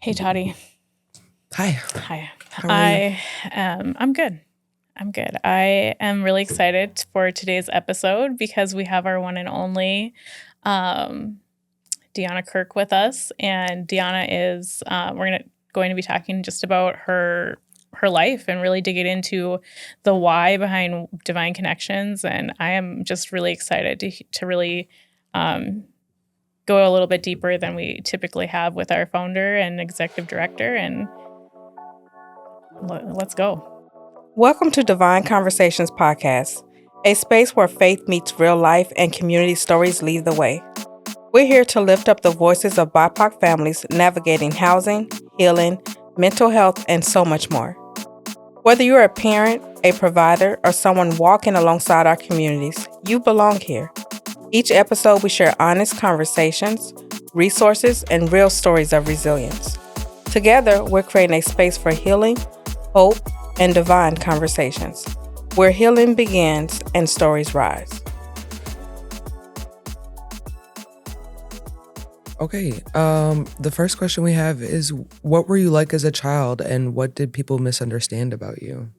Hey, Toddy. Hi. Hi. How are you? I'm good. I am really excited for today's episode because we have our one and only um, Deyona Kirk with us, and Deyona is going to be talking just about her life and really digging into the why behind Divine Connections. And I am just really excited to really go a little bit deeper than we typically have with our founder and executive director. And let's go. Welcome to Divine Conversations Podcast, a space where faith meets real life and community stories lead the way. We're here to lift up the voices of BIPOC families navigating housing, healing, mental health, and so much more. Whether you're a parent, a provider, or someone walking alongside our communities, you belong here. Each episode, we share honest conversations, resources, and real stories of resilience. Together, we're creating a space for healing, hope, and divine conversations, where healing begins and stories rise. Okay. The first question we have is, what were you like as a child, and what did people misunderstand about you?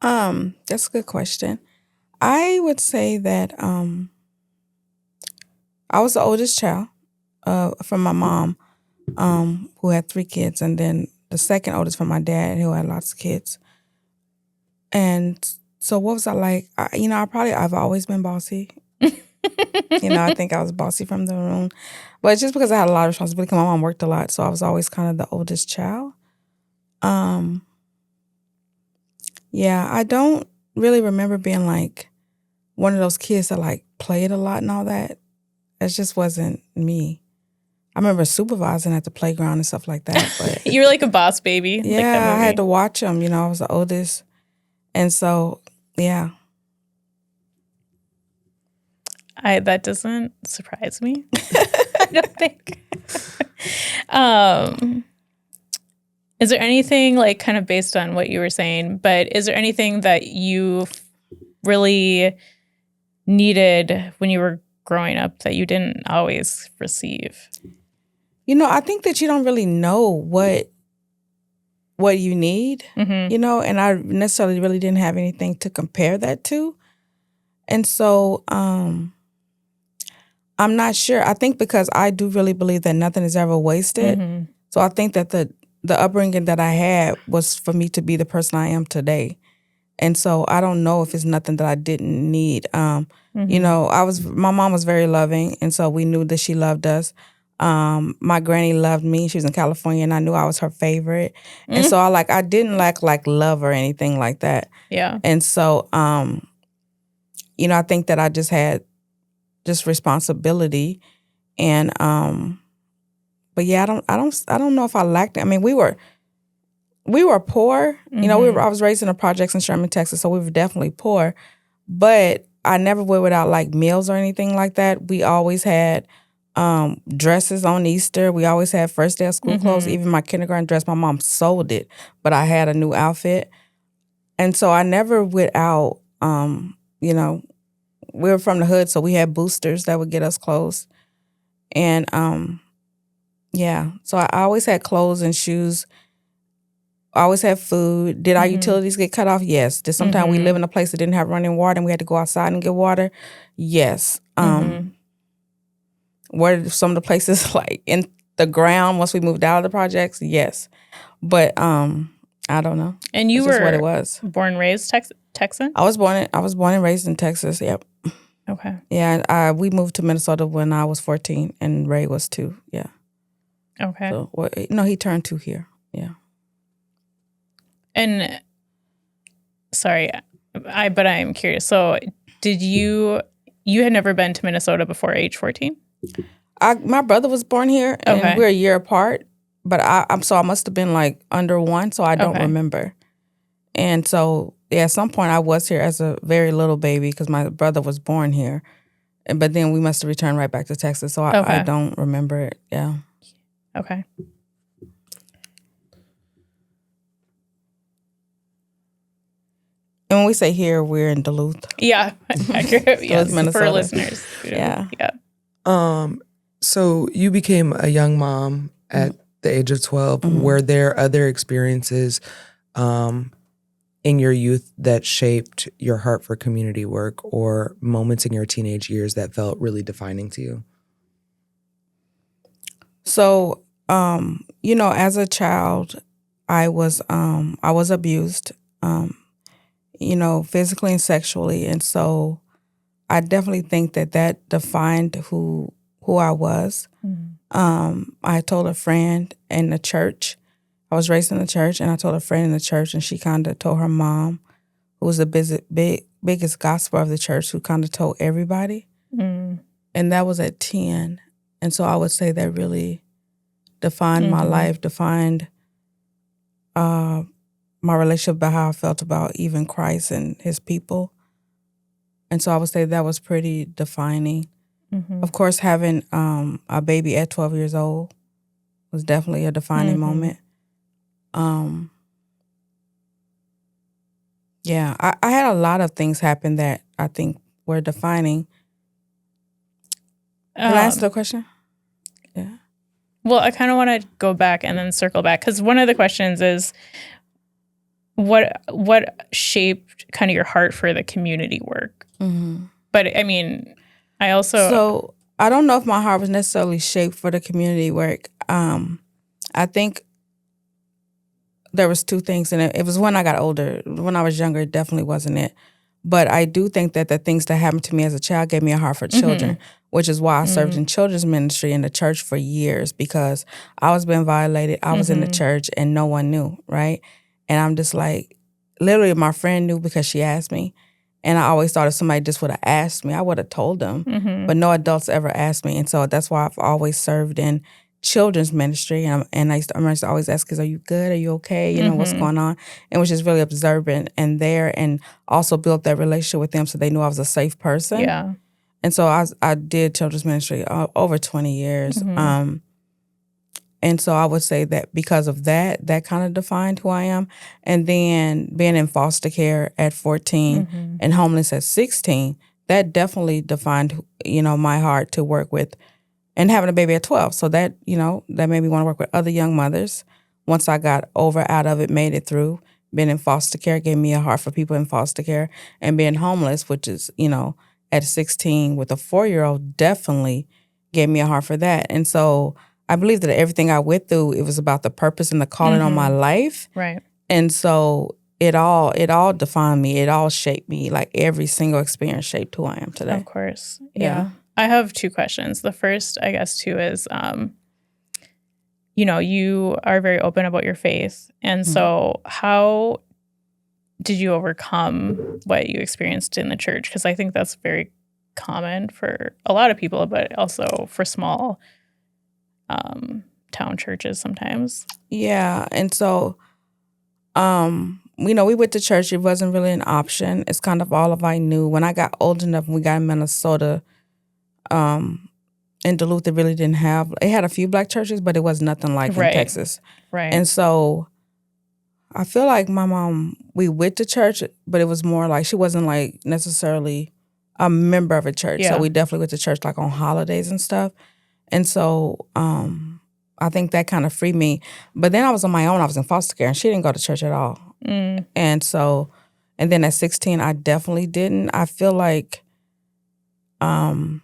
That's a good question. I would say that I was the oldest child from my mom, who had 3 kids, and then the second oldest from my dad, who had lots of kids. And so what was I like? I've always been bossy. I think I was bossy from the room. But it's just because I had a lot of responsibility. My mom worked a lot, so I was always kind of the oldest child. I don't really remember being like one of those kids that like played a lot and all that. It just wasn't me. I remember supervising at the playground and stuff like that. But you were like a boss baby. Yeah, like that movie. I had to watch them. I was the oldest. And so, yeah. That doesn't surprise me. I don't think. Is there anything like kind of based on what you were saying, but is there anything that you really needed when you were growing up that you didn't always receive? I think that you don't really know what you need, and I necessarily really didn't have anything to compare that to. And so I'm not sure. I think because I do really believe that nothing is ever wasted. So I think that the upbringing that I had was for me to be the person I am today. And so I don't know if it's nothing that I didn't need. My mom was very loving, and so we knew that she loved us. My granny loved me. She was in California, and I knew I was her favorite. And so I didn't lack like love or anything like that. Yeah. And so, I think that I just had just responsibility, and but yeah, I don't know if I lacked it. I mean, we were poor. I was raised in the projects in Sherman, Texas, so we were definitely poor. But I never went without like meals or anything like that. We always had dresses on Easter. We always had first day of school clothes. Even my kindergarten dress, my mom sold it, but I had a new outfit. And so I never went out. We were from the hood, so we had boosters that would get us clothes. And so I always had clothes and shoes. I always had food. Did our utilities get cut off? Yes. Did sometimes we live in a place that didn't have running water and we had to go outside and get water? Yes. Were some of the places like in the ground once we moved out of the projects? Yes. But I don't know. And you It's were just what it was. Born and raised Texan? I was born and raised in Texas. Yep. Okay. Yeah. We moved to Minnesota when I was 14 and Ray was 2. Yeah. Okay. So he turned 2 here. Yeah. And sorry, but I am curious. So did you had never been to Minnesota before age 14? My brother was born here, and we're a year apart. But I must have been like under 1, so I don't remember. And so at some point I was here as a very little baby because my brother was born here, but then we must have returned right back to Texas. So I don't remember it. Yeah. Okay. And when we say here, we're in Duluth. Yeah, accurate. Yes, for listeners. Yeah. So you became a young mom at the age of 12, were there other experiences in your youth that shaped your heart for community work, or moments in your teenage years that felt really defining to you? So, as a child, I was abused, physically and sexually, and so I definitely think that defined who I was. I told a friend in the church. I was raised in the church, and I told a friend in the church, and she kind of told her mom, who was the biggest gospel of the church, who kind of told everybody. And that was at 10. And so I would say that really defined my life, defined my relationship about how I felt about even Christ and his people. And so I would say that was pretty defining. Of course, having a baby at 12 years old was definitely a defining moment. I had a lot of things happen that I think were defining. Can I answer the question? Yeah. Well, I kind of want to go back and then circle back, because one of the questions is what shaped kind of your heart for the community work. But I mean, I also... So I don't know if my heart was necessarily shaped for the community work. I think there was two things, and it was when I got older. When I was younger, it definitely wasn't it. But I do think that the things that happened to me as a child gave me a heart for children, which is why I served in children's ministry in the church for years, because I was being violated. I was in the church and no one knew, right? And I'm just like, literally my friend knew because she asked me. And I always thought if somebody just would have asked me, I would have told them. But no adults ever asked me. And so that's why I've always served in children's ministry. And I used to always ask kids, are you good? Are you okay? You know, what's going on? And was just really observant and there, and also built that relationship with them so they knew I was a safe person. Yeah. And so I did children's ministry over 20 years. And so I would say that because of that kind of defined who I am. And then being in foster care at 14 and homeless at 16, that definitely defined, my heart to work with, and having a baby at 12. So that, that made me want to work with other young mothers. Once I got out of it, made it through, being in foster care gave me a heart for people in foster care, and being homeless, which is, at 16 with a 4-year-old, definitely gave me a heart for that. And so I believe that everything I went through, it was about the purpose and the calling on my life. Right. And so it all defined me. It all shaped me. Like every single experience shaped who I am today. Of course. Yeah. I have two questions. The first, I guess, too, is, you are very open about your faith. And so how did you overcome what you experienced in the church? Because I think that's very common for a lot of people, but also for small town churches sometimes. Yeah. And so, we went to church. It wasn't really an option. It's kind of all of I knew. When I got old enough and we got in Minnesota, in Duluth, it really didn't have, it had a few black churches, but it was nothing like in Texas. Right. And so I feel like my mom, we went to church, but it was more like she wasn't like necessarily a member of a church. Yeah. So we definitely went to church like on holidays and stuff. And so I think that kind of freed me. But then I was on my own. I was in foster care, and she didn't go to church at all. And so, and then at 16, I definitely didn't. I feel like I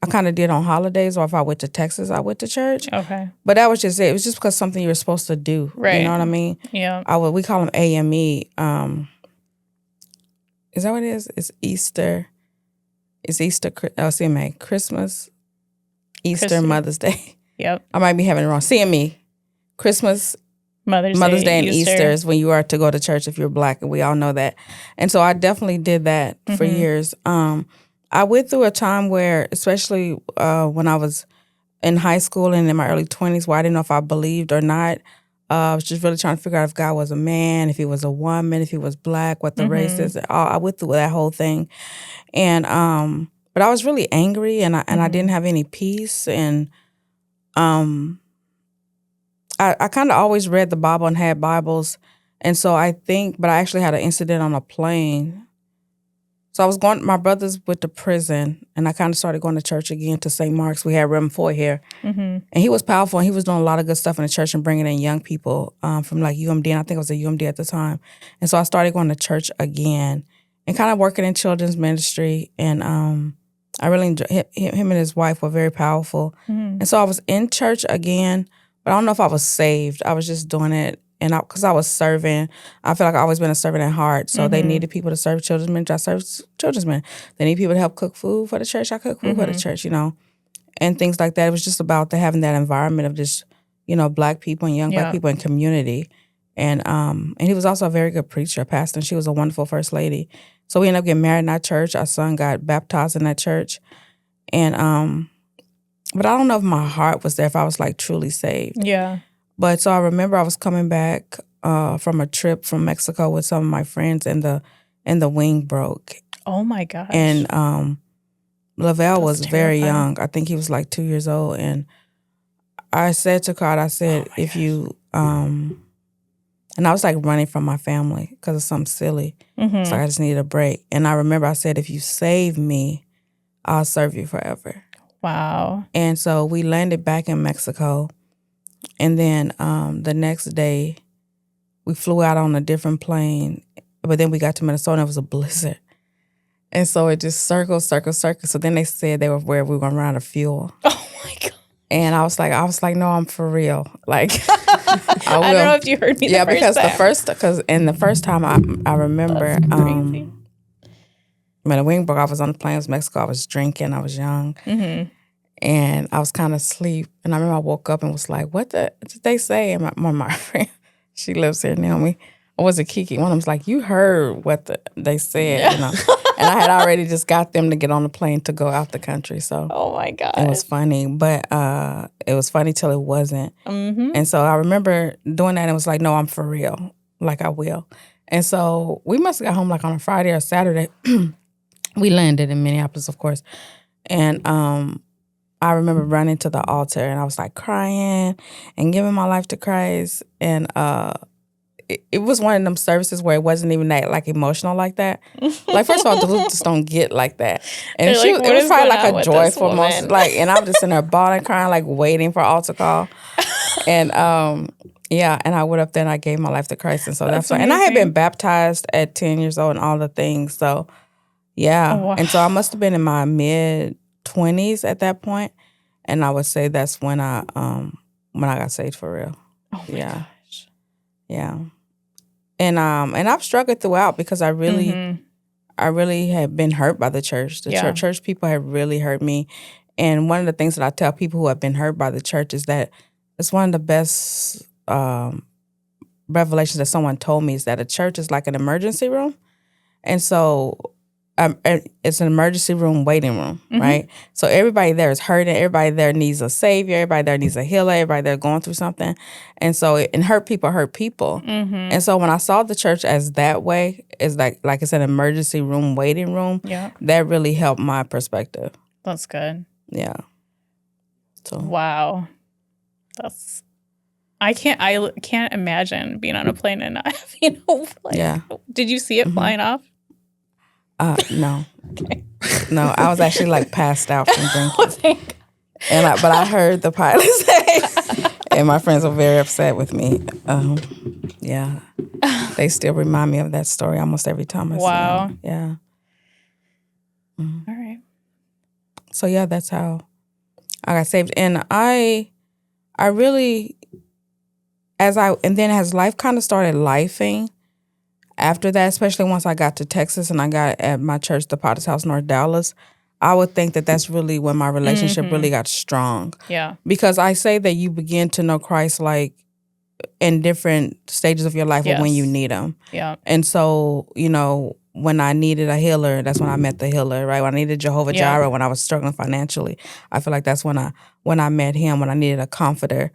kind of did on holidays, or if I went to Texas, I went to church. Okay. But that was just it. It was just because something you were supposed to do. Right. You know what I mean? Yeah. We call them AME. Is that what it is? It's Easter. It's Easter, CMA, Christmas, Easter, Mother's Day. Yep. I might be having it wrong. CME, Christmas, Mother's Day and Easter is when you are to go to church if you're black, and we all know that. And so I definitely did that for years. I went through a time where, especially when I was in high school and in my early 20s, where I didn't know if I believed or not. I was just really trying to figure out if God was a man, if he was a woman, if he was black, what the race is. I went through that whole thing. And but I was really angry, and I didn't have any peace. And I kind of always read the Bible and had Bibles. And so but I actually had an incident on a plane So I was going, my brothers went to prison, and I kind of started going to church again to St. Mark's. We had Reverend Foy here. And he was powerful, and he was doing a lot of good stuff in the church and bringing in young people from like UMD, and I think it was a UMD at the time. And so I started going to church again and kind of working in children's ministry. And I really enjoyed him and his wife were very powerful. And so I was in church again, but I don't know if I was saved. I was just doing it. And because I was serving, I feel like I've always been a servant at heart. So they needed people to serve children's ministry. I served children's ministry. They need people to help cook food for the church. I cook food for the church, you know, and things like that. It was just about having that environment of just, you know, Black people and young Black people in community. And he was also a very good preacher, pastor, and she was a wonderful first lady. So we ended up getting married in that church. Our son got baptized in that church. And but I don't know if my heart was there, if I was like truly saved. Yeah. But so I remember I was coming back from a trip from Mexico with some of my friends, and the wing broke. Oh my gosh. And Lavelle was That's very terrifying. young. I think he was like 2 years old. And I said to God, I said, if you and I was like running from my family because of something silly. So I just needed a break. And I remember I said, if you save me, I'll serve you forever. Wow. And so we landed back in Mexico. And then the next day, we flew out on a different plane. But then we got to Minnesota, and it was a blizzard. And so it just circled. So then they said they were where we were going to run out of fuel. Oh my God. And I was like, no, I'm for real. Like, I don't know if you heard me. Yeah, the because time. the first time I remember, That's crazy. when the wing broke, I was on the plane. It was Mexico. I was drinking. I was young. And I was kind of asleep. And I remember I woke up and was like, what did they say? And my friend, she lives here, Naomi, or was it Kiki? One of them was like, you heard what they said, you know. And I had already just got them to get on the plane to go out the country. So Oh my God. it was funny. But it was funny till it wasn't. And so I remember doing that, and it was like, no, I'm for real. Like, I will. And so we must have got home like on a Friday or Saturday. We landed in Minneapolis, of course. And I remember running to the altar, and I was like crying and giving my life to Christ. And it was one of them services where it wasn't even that like emotional like that. Like, first of all, the just don't get like that. And They're like, it what was is probably going on like a with joyful this moment. woman? Like, and I was just in there bawling, crying, like waiting for altar call. And yeah, and I went up there and I gave my life to Christ. And so that's why. And I had amazing. been baptized at 10 years old and all the things. So yeah. Oh, wow. And so I must have been in my mid-20s at that point. And I would say that's when I got saved for real. Oh my gosh. Yeah. And I've struggled throughout because I really had been hurt by the church. The church people had really hurt me. And one of the things that I tell people who have been hurt by the church is that it's one of the best revelations that someone told me is that a church is like an emergency room. And so it's an emergency room waiting room, right? So everybody there is hurting. Everybody there needs a savior. Everybody there needs a healer. Everybody there going through something. And so and hurt people hurt people. And so when I saw the church as that way, it's like it's an emergency room waiting room. Yeah. That really helped my perspective. That's good. Yeah. So Wow. I can't imagine being on a plane and not having Did you see it flying off? No. Okay. No, I was actually like passed out from Oh, drinking. But I heard the pilot say, and my friends were very upset with me. Yeah. They still remind me of that story almost every time I Wow. say it. Yeah. All right. So yeah, that's how I got saved. And I really, as life kind of started lifing after that, especially once I got to Texas and I got at my church, the Potter's House, North Dallas, I would think that that's really when my relationship really got strong. Yeah. Because I say that you begin to know Christ like in different stages of your life or when you need him. Yeah. And so, when I needed a healer, that's when I met the healer, right? When I needed Jehovah Jireh, when I was struggling financially, I feel like that's when I met him. When I needed a comforter,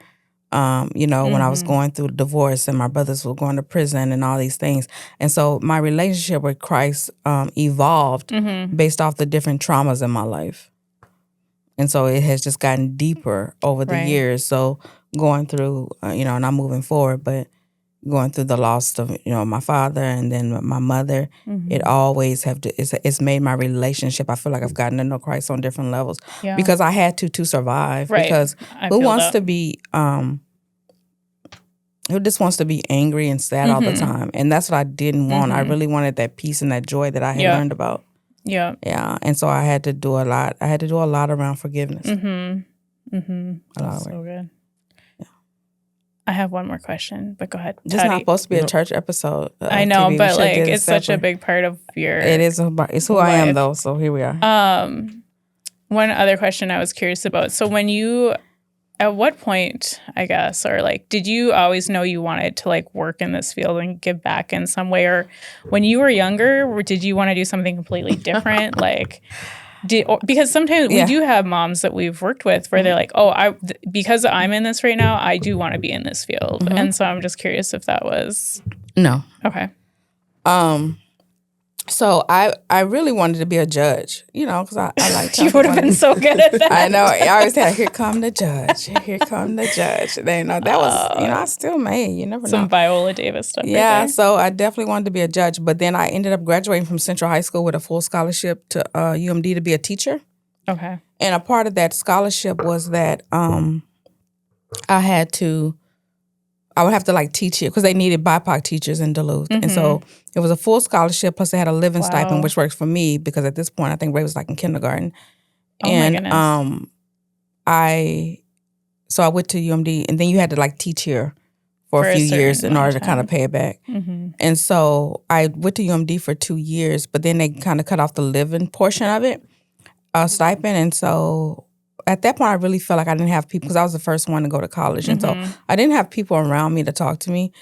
when I was going through divorce and my brothers were going to prison and all these things. And so my relationship with Christ evolved based off the different traumas in my life. And so it has just gotten deeper over the years. So going through, and I'm moving forward. But going through the loss of, my father and then my mother, it always it's made my relationship. I feel like I've gotten to know Christ on different levels because I had to survive. Right. Because who wants to be, who just wants to be angry and sad all the time? And that's what I didn't want. I really wanted that peace and that joy that I had learned about. Yeah. Yeah. And so I had to do a lot. I had to do a lot around forgiveness. That's so good. Yeah. I have one more question, but go ahead. This is not supposed to be a church episode. I know, but like it's such a big part of your It is. It's who I am, though. So here we are. One other question I was curious about. So when you, at what point, I guess, or like, did you always know you wanted to like work in this field and give back in some way? Or when you were younger, or did you want to do something completely different? Like, because sometimes we do have moms that we've worked with where they're like, oh, because I'm in this right now, I do want to be in this field. And so I'm just curious if that was. No. Okay. So I really wanted to be a judge, because I like you would have been so good at that. I know. I always had, here come the judge. Here come the judge. That was, I still may. You never know. Some Viola Davis stuff. Yeah, right so I definitely wanted to be a judge. But then I ended up graduating from Central High School with a full scholarship to UMD to be a teacher. Okay. And a part of that scholarship was that I would have to like teach it because they needed BIPOC teachers in Duluth. And so it was a full scholarship plus they had a living stipend, which works for me because at this point I think Ray was like in kindergarten. Oh my goodness. I went to UMD and then you had to like teach here for a few years in order to kind of pay it back. And so I went to UMD for 2 years, but then they kind of cut off the living portion of it, stipend. And so at that point, I really felt like I didn't have people because I was the first one to go to college, and so I didn't have people around me to talk to me.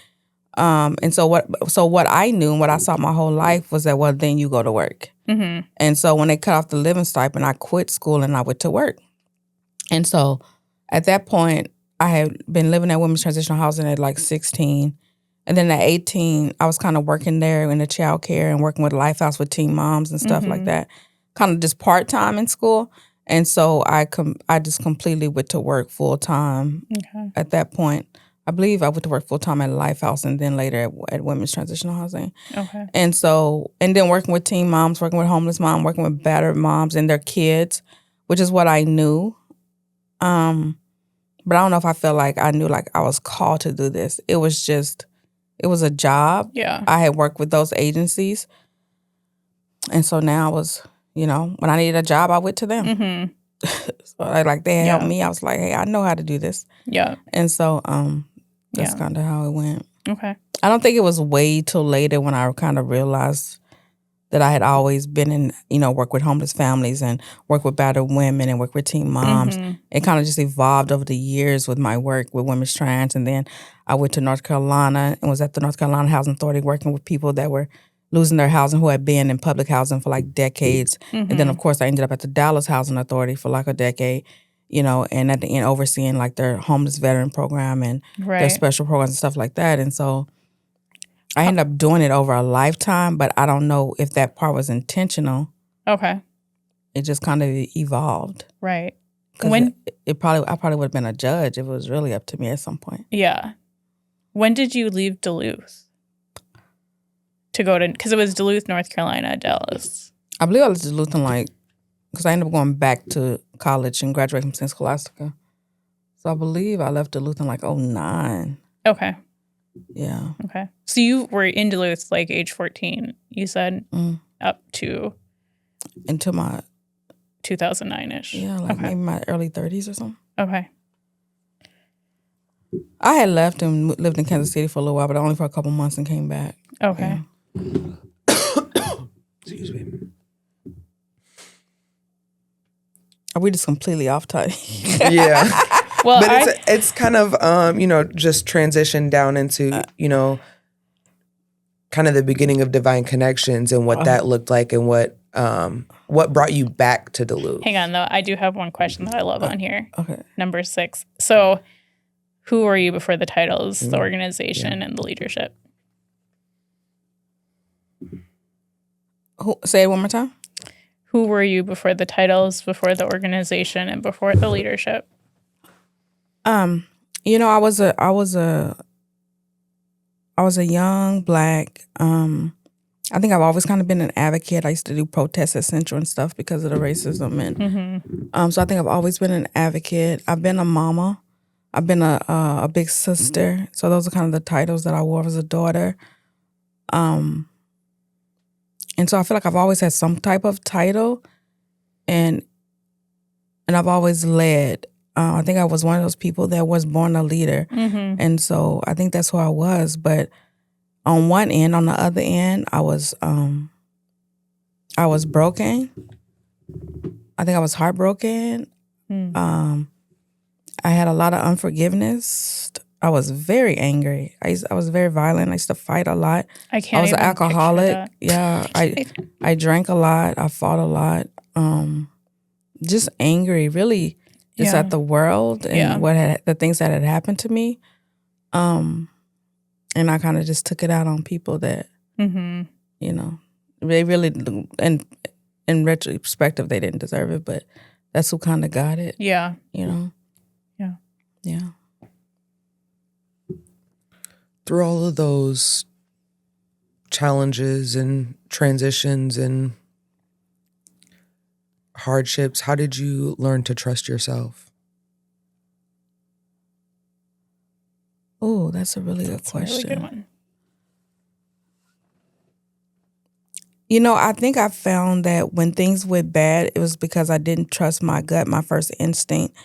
And so what I knew and what I saw my whole life was that, well, then you go to work. And so when they cut off the living stipend, I quit school and I went to work. And so at that point, I had been living at women's transitional housing at like 16. And then at 18, I was kind of working there in the child care and working with Lifehouse with teen moms and stuff like that, kind of just part-time in school. And so I just completely went to work full-time at that point. I believe I went to work full-time at Lifehouse and then later at Women's Transitional Housing. Okay. And then working with teen moms, working with homeless moms, working with battered moms and their kids, which is what I knew. But I don't know if I felt like I knew like I was called to do this. It was a job. Yeah. I had worked with those agencies. And so now I was... when I needed a job, I went to them. So they helped me. I was like, hey, I know how to do this. Yeah. And so that's kind of how it went. Okay. I don't think it was way till later when I kind of realized that I had always been in, work with homeless families and work with battered women and work with teen moms. It kind of just evolved over the years with my work with Women's Trans. And then I went to North Carolina and was at the North Carolina Housing Authority working with people that were losing their housing, who had been in public housing for like decades. And then, of course, I ended up at the Dallas Housing Authority for like a decade, and at the end overseeing like their homeless veteran program and their special programs and stuff like that. And so I ended up doing it over a lifetime, but I don't know if that part was intentional. Okay. It just kind of evolved. Right. When I probably would have been a judge if it was really up to me at some point. Yeah. When did you leave Duluth? To go to, because it was Duluth, North Carolina, Dallas. I believe I was Duluth because I ended up going back to college and graduating from St. Scholastica. So I believe I left Duluth in like 2009. Okay. Yeah. Okay. So you were in Duluth like age 14, you said, up to? Until my 2009-ish. Yeah, like maybe my early 30s or something. Okay. I had left and lived in Kansas City for a little while, but only for a couple months and came back. Okay. Yeah. Excuse me. Are we just completely off topic? Yeah. Well, but it's kind of just transition down into kind of the beginning of Divine Connections and what that looked like and what brought you back to Duluth. Hang on though, I do have one question that I love on here. Okay. Number 6. So, who were you before the titles, the organization, and the leadership? Say it one more time. Who were you before the titles, before the organization, and before the leadership? I was a I was a young Black. I think I've always kind of been an advocate. I used to do protests at Central and stuff because of the racism, and so I think I've always been an advocate. I've been a mama. I've been a big sister. So those are kind of the titles that I wore as a daughter. And so I feel like I've always had some type of title, and I've always led. I think I was one of those people that was born a leader. And so I think that's who I was. But on one end, on the other end, I was broken. I think I was heartbroken. I had a lot of unforgiveness. I was very angry. I was very violent. I used to fight a lot. I was an alcoholic. Yeah, I drank a lot. I fought a lot. Just angry, really. Just at the world and the things that had happened to me. And I kind of just took it out on people that, you know, they really, and in retrospective, they didn't deserve it, but that's who kind of got it. Yeah. You know? Yeah. Yeah. Through all of those challenges and transitions and hardships, how did you learn to trust yourself? Oh, that's a really good question. That's a really good one. You know, I think I found that when things went bad, it was because I didn't trust my gut, my first instinct.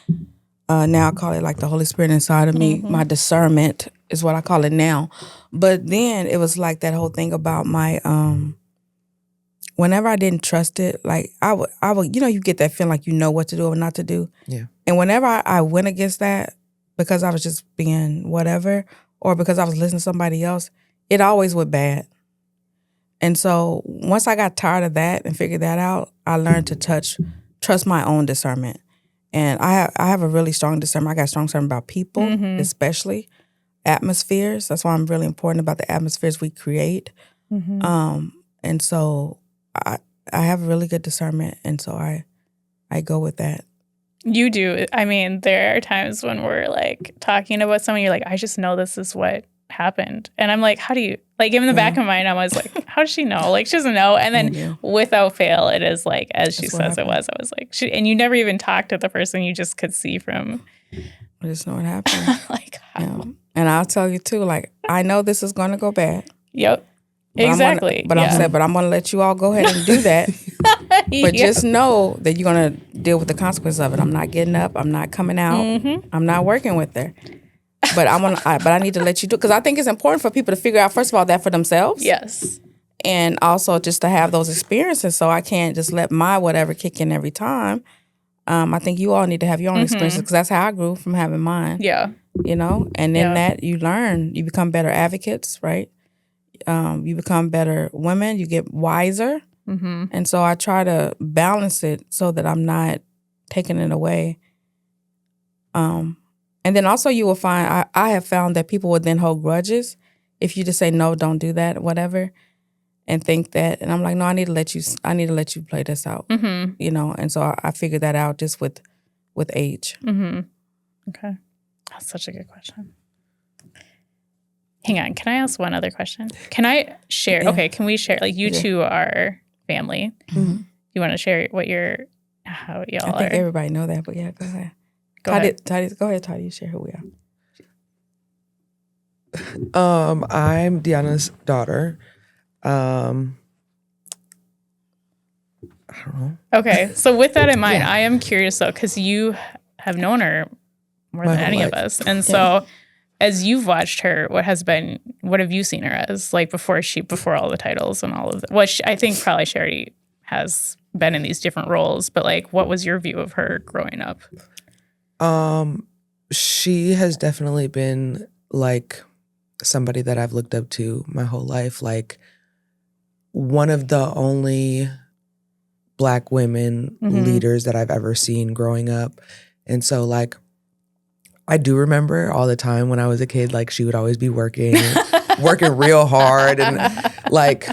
Now I call it like the Holy Spirit inside of me. My discernment is what I call it now. But then it was like that whole thing about my whenever I didn't trust it, like I would, you know, you get that feeling like you know what to do or not to do. Yeah. And whenever I went against that, because I was just being whatever, or because I was listening to somebody else, it always went bad. And so once I got tired of that and figured that out, I learned to trust my own discernment. And I have a really strong discernment. I got strong discernment about people, especially atmospheres. That's why I'm really important about the atmospheres we create. And so I have a really good discernment, and so I go with that. You do. I mean, there are times when we're like talking about someone, you're like, I just know this is what happened. And I'm like, how do you, like, in the back of my mind, I was like, how does she know? Like, she doesn't know. And then without fail, it is like, as she says it was, I was like, and you never even talked to the person, you just could see from. I just know what happened. Like, how? Yeah. And I'll tell you too, like, I know this is going to go bad. Yep. But Exactly. I'm going to let you all go ahead and do that. But just know that you're going to deal with the consequences of it. I'm not getting up. I'm not coming out. I'm not working with her. But I need to let you do it. Because I think it's important for people to figure out, first of all, that for themselves. Yes. And also just to have those experiences. So I can't just let my whatever kick in every time. I think you all need to have your own experiences. Because that's how I grew from having mine. Yeah. You know? And in that, you learn. You become better advocates, right? You become better women. You get wiser. And so I try to balance it so that I'm not taking it away. And then also you will find, I have found that people would then hold grudges if you just say, no, don't do that, whatever, and think that, and I'm like, no, I need to let you play this out, you know? And so I figured that out just with age. Okay. That's such a good question. Hang on. Can I ask one other question? Can I share? Yeah. Okay. Can we share? Like, you two are family. You want to share how y'all are? I think everybody know that, but yeah, go ahead. Go ahead, Toddy. You share who we are. I'm Deyana's daughter. I don't know. Okay. So with that in mind, I am curious though, because you have known her more than any of us. And so as you've watched her, what have you seen her as, like, before all the titles and all of that? Well, I think probably Sherry has been in these different roles, but like, what was your view of her growing up? She has definitely been like somebody that I've looked up to my whole life. Like, one of the only Black women leaders that I've ever seen growing up. And so, like, I do remember all the time when I was a kid, like, she would always be working real hard, and like,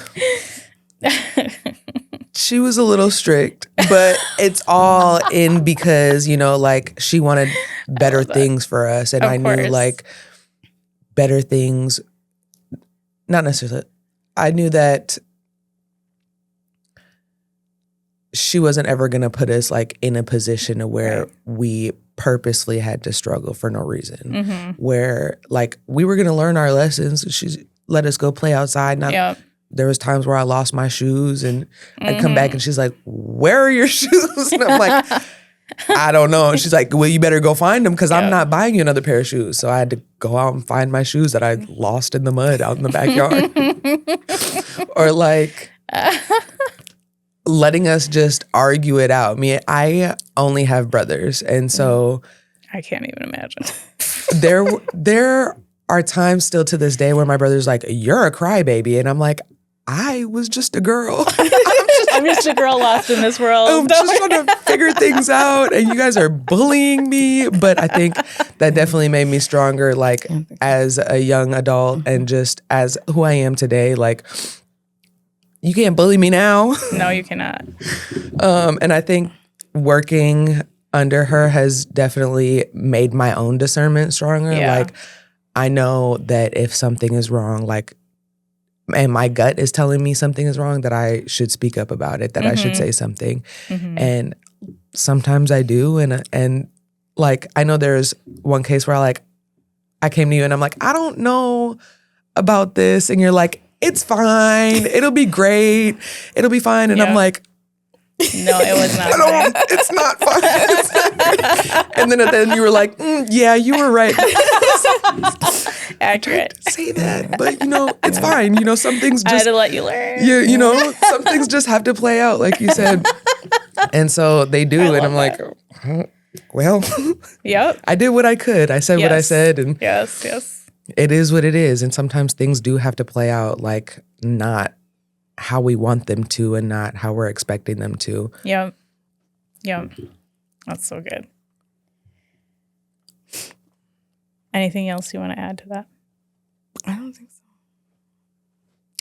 she was a little strict, but it's all in because, you know, like, she wanted better things for us. And I knew, like, better things not necessarily. I knew that she wasn't ever going to put us like in a position where we purposely had to struggle for no reason. Where like we were going to learn our lessons. She let us go play outside. There was times where I lost my shoes and I'd come back and she's like, "Where are your shoes?" And I'm like, "I don't know." And she's like, "Well, you better go find them because I'm not buying you another pair of shoes." So I had to go out and find my shoes that I lost in the mud out in the backyard. Or like letting us just argue it out. I only have brothers. And so I can't even imagine. there are times still to this day where my brother's like, "You're a crybaby." And I'm like, I was just a girl. I'm just a girl lost in this world. I'm just trying to figure things out, and you guys are bullying me. But I think that definitely made me stronger, like as a young adult and just as who I am today. Like, you can't bully me now. No, you cannot. And I think working under her has definitely made my own discernment stronger. Yeah. Like, I know that if something is wrong, like, and my gut is telling me something is wrong, that I should speak up about it, that I should say something. And sometimes I do. And like, I know there's one case where I came to you and I'm like, "I don't know about this." And you're like, "It's fine. It'll be great. It'll be fine." And I'm like, "No, it was not fine. It's not fine. It's not great." And then at the end you were like, "Yeah, you were right." Accurate. Say that, but it's fine. Some things just I had to let you learn. Some things just have to play out, like you said. And so they do, and I'm like, well, yep. I did what I could. I said what I said, and yes, it is what it is. And sometimes things do have to play out, like not how we want them to, and not how we're expecting them to. Yep. That's so good. Anything else you want to add to that? I don't think so.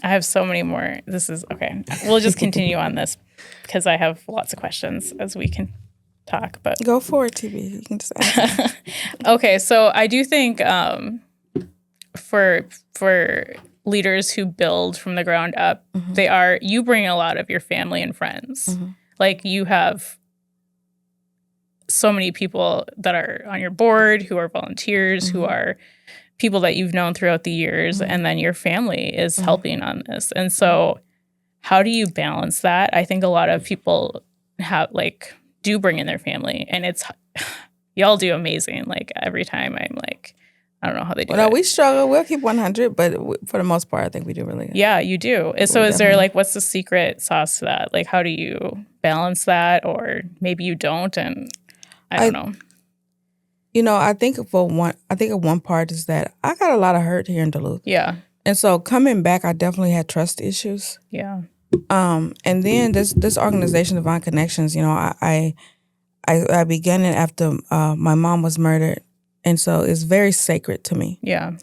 I have so many more. This is okay. We'll just continue on this because I have lots of questions as we can talk. But go for it, TB. You can just ask. Okay, so I do think for leaders who build from the ground up, you bring a lot of your family and friends. Like you have so many people that are on your board who are volunteers, who are people that you've known throughout the years, and then your family is helping on this. And so how do you balance that? I think a lot of people do bring in their family, and y'all do amazing. Like every time I'm like, I don't know how they do it. No, we struggle. We'll keep 100, but for the most part, I think we do really good. Yeah, you do. So is there what's the secret sauce to that? Like, how do you balance that? Or maybe you don't, and I don't know. I think one part is that I got a lot of hurt here in Duluth. Yeah. And so coming back, I definitely had trust issues. Yeah. And then this organization, Divine Konnections, I began it after my mom was murdered. And so it's very sacred to me. Yeah.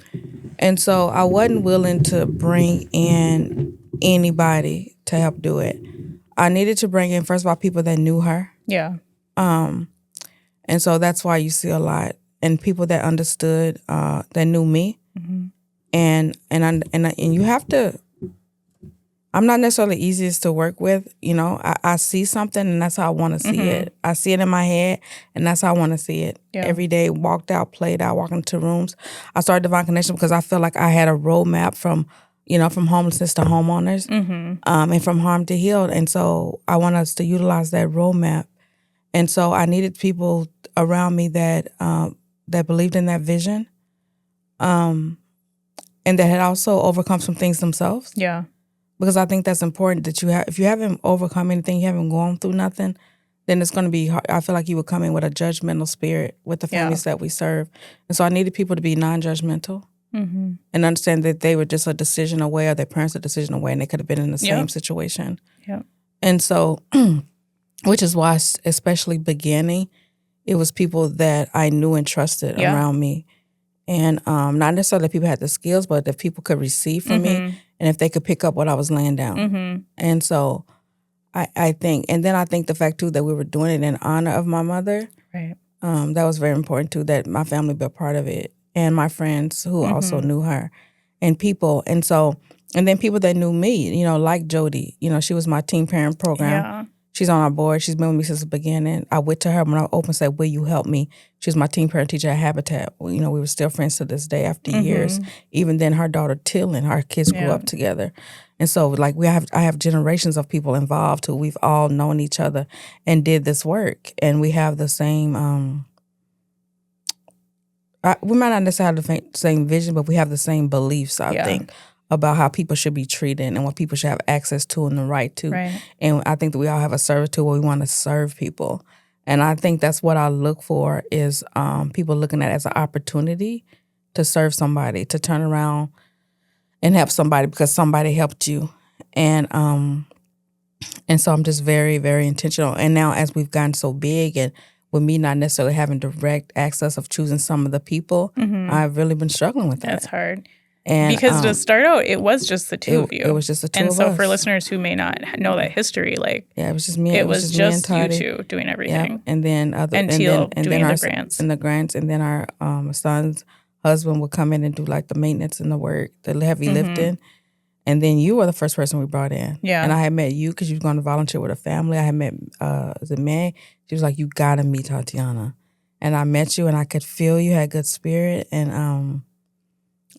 And so I wasn't willing to bring in anybody to help do it. I needed to bring in, first of all, people that knew her. Yeah. And so that's why you see a lot, and people that understood, that knew me, and you have to. I'm not necessarily easiest to work with. I see something, and that's how I want to see it. I see it in my head, and that's how I want to see it. Yeah. Every day, walked out, played out, walking into rooms. I started Divine Connection because I felt like I had a roadmap from homelessness to homeowners, and from harm to healed. And so I want us to utilize that roadmap. And so I needed people around me that believed in that vision, and that had also overcome some things themselves. Yeah. Because I think that's important that if you haven't overcome anything, you haven't gone through nothing, then it's going to be hard. I feel like you would come in with a judgmental spirit with the families that we serve. And so I needed people to be non-judgmental and understand that they were just a decision away, or their parents a decision away, and they could have been in the same situation. Yeah. And so, which is why, especially beginning, it was people that I knew and trusted around me. And not necessarily that people had the skills, but that people could receive from me, and if they could pick up what I was laying down. And so I think the fact too that we were doing it in honor of my mother, right? That was very important too, that my family be a part of it, and my friends who also knew her, and people. And so And then people that knew me, like Jody, she was my teen parent program. Yeah. She's on our board. She's been with me since the beginning. I went to her when I opened and said, will you help me? She was my teen parent teacher at Habitat. We were still friends to this day after years. Even then, her daughter, Tillin, our kids grew up together. And so, like, I have generations of people involved who we've all known each other and did this work. And we have the same, we might not necessarily have the same vision, but we have the same beliefs, I think, about how people should be treated and what people should have access to and the right to. Right. And I think that we all have a servitude where we want to serve people. And I think that's what I look for is people looking at it as an opportunity to serve somebody, to turn around and help somebody because somebody helped you. And so I'm just very, very intentional. And now as we've gotten so big and with me not necessarily having direct access of choosing some of the people, I've really been struggling with that. That's hard. And, because to start out, it was just the two of you. It was just the two of us. And so for listeners who may not know that history, like it was just me. It was just me you and two doing everything. Yeah. And then Teal doing the grants. And the grants, and then our son's husband would come in and do like the maintenance and the work, the heavy lifting. And then you were the first person we brought in. Yeah. And I had met you because you was going to volunteer with a family. I had met the man. She was like, you got to meet Tatiana. And I met you and I could feel you had good spirit. And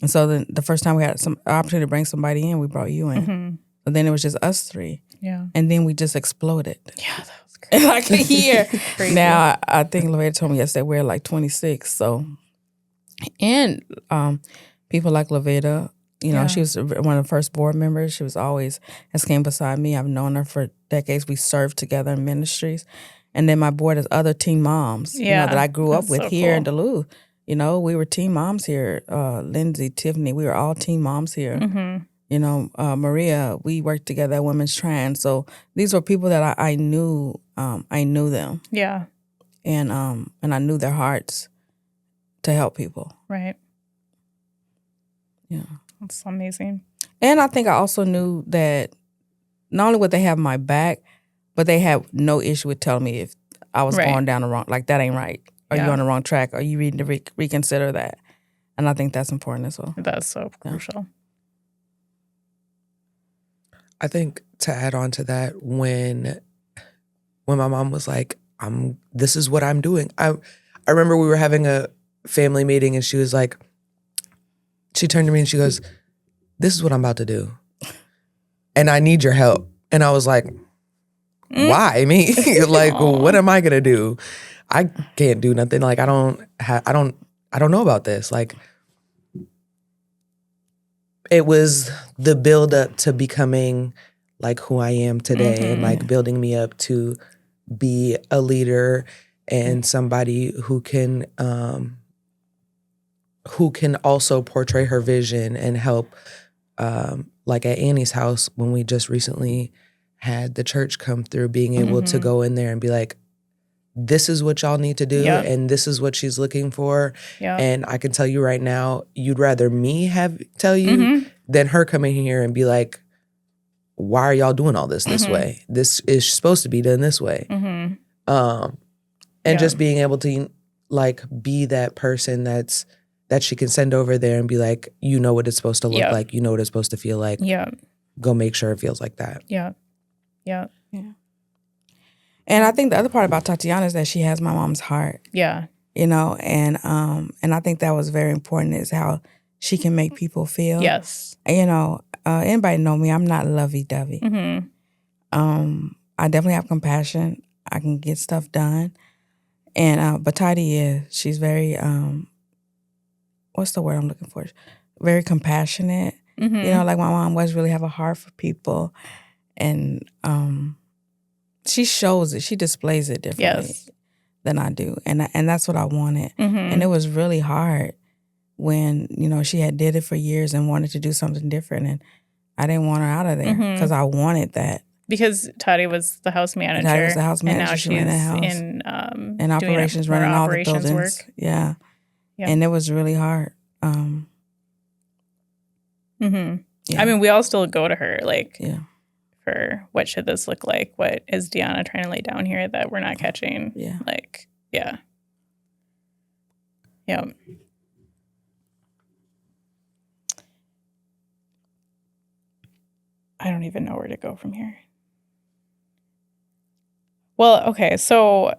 so then the first time we had some opportunity to bring somebody in, we brought you in. So then it was just us three. Yeah. And then we just exploded. Yeah, that was crazy. In like a year. Now, I think Laveda told me yesterday we're like 26. So, and people like Laveda, she was one of the first board members. She was always, came beside me. I've known her for decades. We served together in ministries. And then my board is other teen moms, that I grew up with here in Duluth. We were teen moms here. Lindsay, Tiffany, we were all teen moms here. Maria, we worked together at Women's Trans. So these were people that I knew. I knew them. Yeah. And I knew their hearts to help people. Right. Yeah. That's amazing. And I think I also knew that not only would they have my back, but they had no issue with telling me if I was going down the wrong, like that ain't right. Are you on the wrong track? Are you needing to reconsider that? And I think that's important as well. That's so crucial. I think to add on to that, when my mom was like, this is what I'm doing. I remember we were having a family meeting and she was like, she turned to me and she goes, this is what I'm about to do. And I need your help. And I was like, why me? Like, what am I going to do? I can't do nothing. Like, I don't know about this. Like, it was the build up to becoming like who I am today and like building me up to be a leader and somebody who can also portray her vision and help. Like at Annie's house, when we just recently had the church come through, being able to go in there and be like, this is what y'all need to do and this is what she's looking for. And I can tell you right now, you'd rather me tell you than her coming here and be like, why are y'all doing all this way? This is supposed to be done this way. And just being able to like be that person that she can send over there and be like, you know what it's supposed to look like. You know what it's supposed to feel like. Go make sure it feels like that. Yeah. And I think the other part about Tatiana is that she has my mom's heart. Yeah. And I think that was very important is how she can make people feel. Yes. Anybody know me, I'm not lovey-dovey. I definitely have compassion. I can get stuff done. And but Tati is. She's very what's the word I'm looking for? Very compassionate. Like my mom was really have a heart for people. And she shows it. She displays it differently than I do. And that's what I wanted. And it was really hard when, she had did it for years and wanted to do something different. And I didn't want her out of there because I wanted that. Because Tati was the house manager. Tati was the house manager. And now she she's ran the house. in operations, running all the buildings. Work. Yeah. And it was really hard. I mean, we all still go to her, like, for what should this look like? What is Deyona trying to lay down here that we're not catching? Yeah. Like, yeah. even know where to go from here. Well, okay, so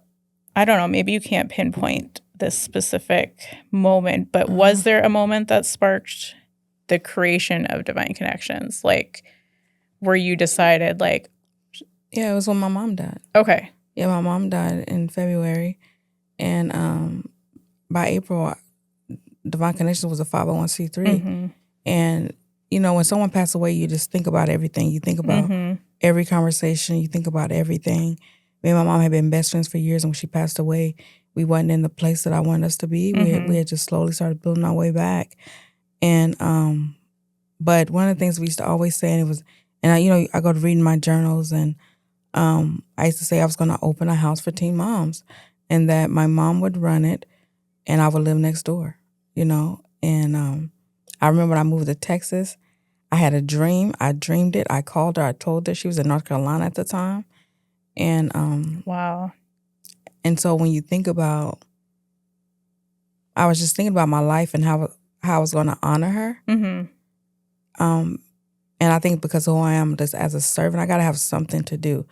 I don't know, maybe you can't pinpoint this specific moment, but was there a moment that sparked the creation of Divine Connections? Like, where you decided, like... Yeah, it was when my mom died. Okay. Yeah, my mom died in February. And by April, Divine Connections was a 501c3. Mm-hmm. And, you know, when someone passed away, you just think about everything. You think about every conversation. You think about everything. Me and my mom had been best friends for years, and when she passed away, we wasn't in the place that I wanted us to be. We had just slowly started building our way back. And but one of the things we used to always say, and it was, and I go to reading my journals, and I used to say I was going to open a house for teen moms, and that my mom would run it, and I would live next door, you know. And I remember when I moved to Texas, I had a dream. I dreamed it. I called her. I told her. She was in North Carolina at the time. And wow. And so when you think about, I was just thinking about my life and how I was going to honor her. And I think because of who I am just as a servant, I got to have something to do.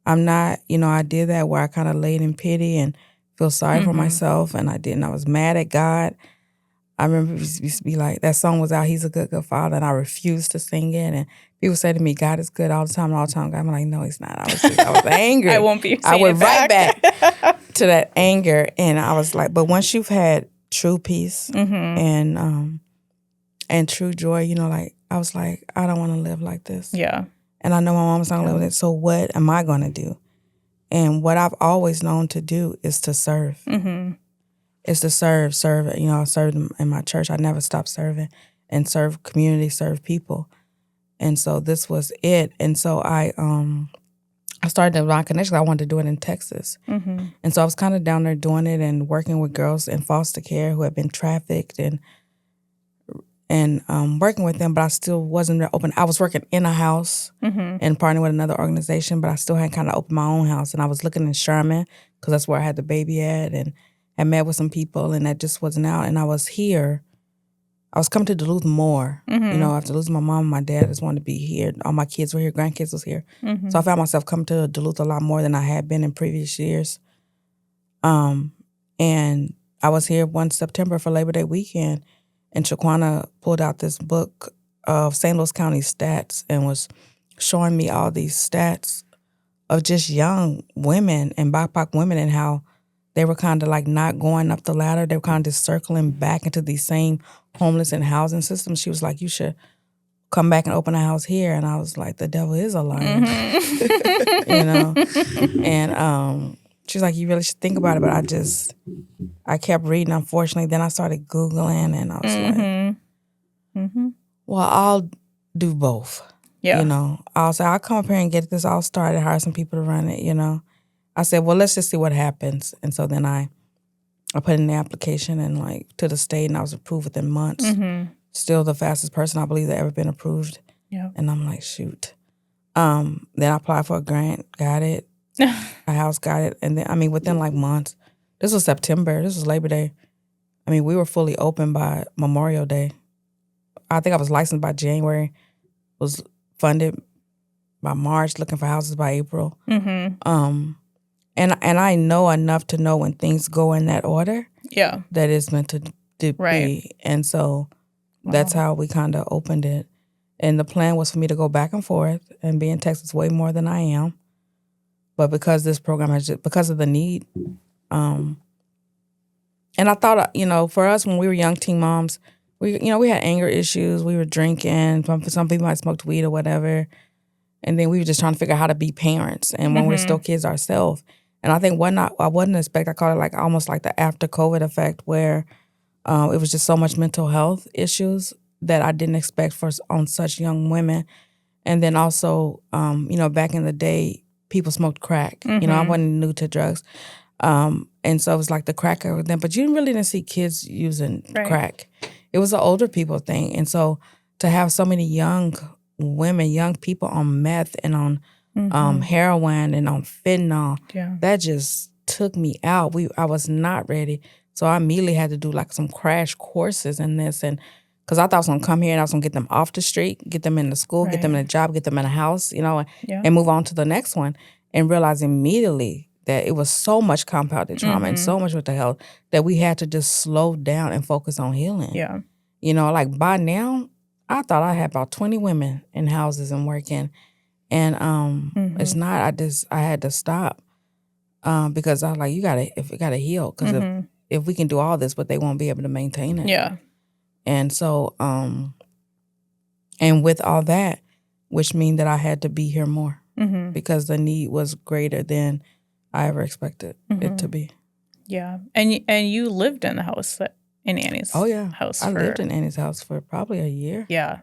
I'm not, I did that where I kind of laid in pity and feel sorry for myself, and I didn't. I was mad at God. I remember it used to be like, that song was out, He's a Good, Good Father, and I refused to sing it. And people say to me, God is good all the time. I'm like, no, He's not. I was angry. I won't be I went right back to that anger, and I was like, but once you've had true peace and true joy, like, I was like, I don't want to live like this. Yeah. And I know my mom's not going to live with it, so what am I going to do? And what I've always known to do is to serve. It's to serve. I served in my church. I never stopped serving and serve community, serve people. And so this was it. And so I started Divine Connections. I wanted to do it in Texas. And so I was kind of down there doing it and working with girls in foster care who had been trafficked and working with them, but I still wasn't open. I was working in a house and partnering with another organization, but I still hadn't kind of opened my own house. And I was looking in Sherman because that's where I had the baby at, and I met with some people, and that just wasn't out. And I was here. I was coming to Duluth more. After losing my mom and my dad, I just wanted to be here. All my kids were here. Grandkids was here. So I found myself coming to Duluth a lot more than I had been in previous years. And I was here one September for Labor Day weekend, and Shaquana pulled out this book of St. Louis County stats and was showing me all these stats of just young women and BIPOC women and how they were kind of like not going up the ladder. They were kind of just circling back into these same homeless and housing systems. She was like, you should come back and open a house here. And I was like, the devil is a liar. And she was like, you really should think about it. But I kept reading, unfortunately. Then I started Googling, and I was like, well, I'll do both. Yeah. I'll say, I'll come up here and get this all started, hire some people to run it, I said, well, let's just see what happens. And so then I put in the application and to the state, and I was approved within months. Still the fastest person I believe that ever been approved. Yeah. And I'm like, shoot. Then I applied for a grant, got it. A house, got it. And then, within months, this was September, this was Labor Day. We were fully open by Memorial Day. I think I was licensed by January, was funded by March, looking for houses by April. And I know enough to know when things go in that order. Yeah. That it's meant to be. And so that's how we kind of opened it. And the plan was for me to go back and forth and be in Texas way more than I am. But because this program because of the need, and I thought, for us when we were young teen moms, we had anger issues. We were drinking. Some people might smoked weed or whatever. And then we were just trying to figure out how to be parents. And when we were still kids ourselves. And I think I wasn't expect. I call it almost like the after COVID effect, where it was just so much mental health issues that I didn't expect on such young women. And then also, back in the day, people smoked crack. I wasn't new to drugs. And so it was like the crack over them. But you really didn't see kids using crack. It was an older people thing. And so to have so many young women, young people on meth and on heroin and on fentanyl, that just took me out. I was not ready. So I immediately had to do some crash courses in this, and Because I thought I was going to come here and I was going to get them off the street, get them in the school, get them in a job, get them in a house, and move on to the next one. And realize immediately that it was so much compounded trauma and so much with the health that we had to just slow down and focus on healing. Yeah. Like by now, I thought I had about 20 women in houses and working. And it's not, I had to stop because I was like, you gotta heal. Because if we can do all this, but they won't be able to maintain it. Yeah. And so, and with all that, which means that I had to be here more because the need was greater than I ever expected it to be. Yeah. And you lived in the house, in Annie's house. I lived in Annie's house for probably a year. Yeah.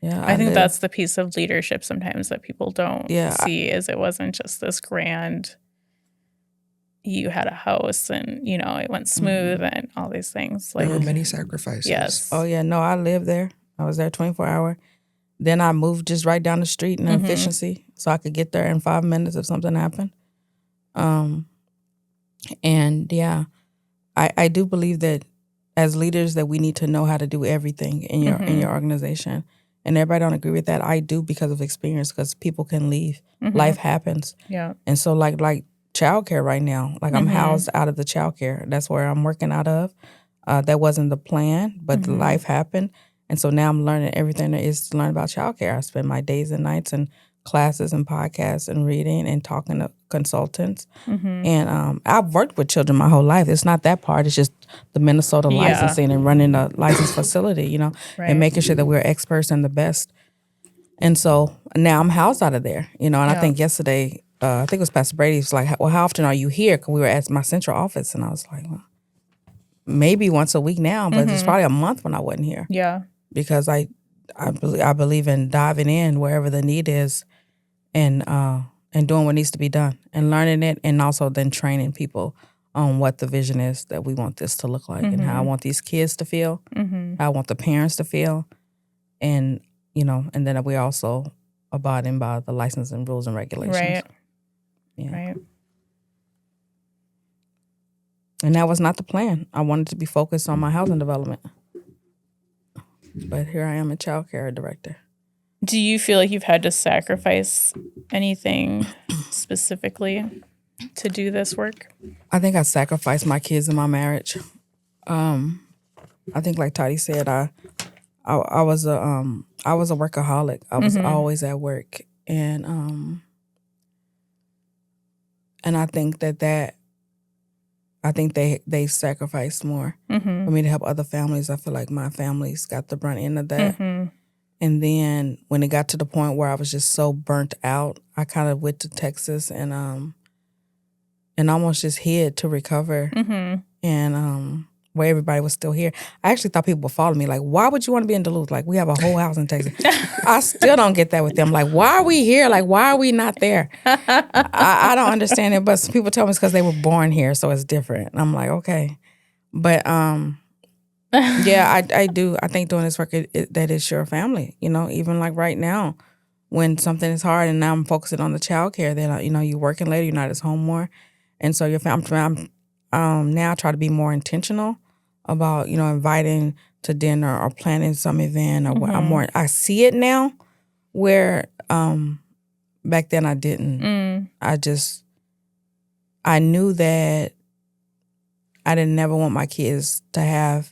Yeah. I think that's the piece of leadership sometimes that people don't see is it wasn't just this grand, you had a house and, it went smooth and all these things. There were many sacrifices. Yes. Oh, yeah. No, I lived there. I was there 24 hours. Then I moved just right down the street in efficiency so I could get there in 5 minutes if something happened. And yeah, I do believe that as leaders that we need to know how to do everything in your organization. And everybody don't agree with that. I do because of experience, because people can leave. Life happens. Yeah. And so like childcare right now, like I'm housed out of the childcare. That's where I'm working out of. That wasn't the plan, but the life happened. And so now I'm learning everything there is to learn about childcare. I spend my days and nights in classes and podcasts and reading and talking to consultants. And I've worked with children my whole life. It's not that part. It's just the Minnesota licensing and running a licensed facility, and making sure that we're experts and the best. And so now I'm housed out of there, and I think yesterday, I think it was Pastor Brady, was like, well, how often are you here? Because we were at my central office. And I was like, well, maybe once a week now, but it's probably a month when I wasn't here. Yeah. Because I believe in diving in wherever the need is and doing what needs to be done and learning it, and also then training people on what the vision is that we want this to look like and how I want these kids to feel, how I want the parents to feel, and and then we're also abiding by the licensing rules and regulations. Right. Yeah. Right. And that was not the plan. I wanted to be focused on my housing development. But here I am a child care director. Do you feel like you've had to sacrifice anything specifically to do this work? I think I sacrificed my kids in my marriage. I think, like Toddy said, I was a workaholic. I was always at work, and I think I think they sacrificed more for me to help other families. I feel like my family's got the brunt end of that. And then when it got to the point where I was just so burnt out, I kind of went to Texas and almost just hid to recover. And where everybody was still here. I actually thought people would follow me. Like, why would you want to be in Duluth? Like, we have a whole house in Texas. I still don't get that with them. Like, why are we here? Like, why are we not there? I don't understand it. But some people tell me it's because they were born here, so it's different. And I'm like, okay. But yeah, I do. I think doing this work, that is your family. Even like right now, when something is hard and now I'm focusing on the child care, then, you're working later, you're not at home more. And so your family, now I try to be more intentional about, inviting to dinner or planning some event or I see it now where back then I didn't. I knew that I didn't never want my kids to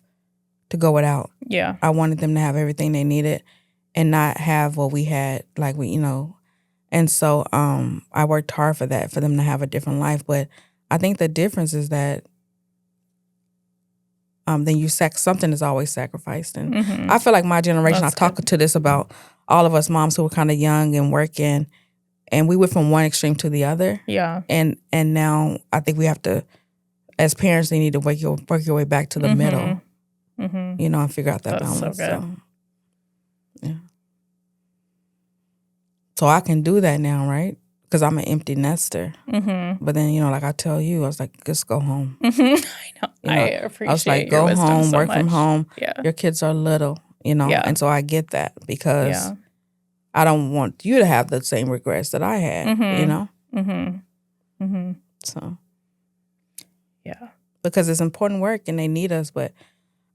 go without. Yeah. I wanted them to have everything they needed and not have what we had, like and so I worked hard for that, for them to have a different life. But I think the difference is that then something is always sacrificed. And I feel like my generation, I talk to this about all of us moms who were kind of young and working, and we went from one extreme to the other. Yeah. And now I think we have to, as parents, they need to work your way back to the middle, and figure out that balance. That's so good. Yeah. So I can do that now, right? Because I'm an empty nester. But then, like I tell you, I was like, just go home. I know. I appreciate I was like, your go wisdom home, so work much. from home. Yeah. Your kids are little, Yeah. And so I get that because I don't want you to have the same regrets that I had, So. Yeah. Because it's important work and they need us, but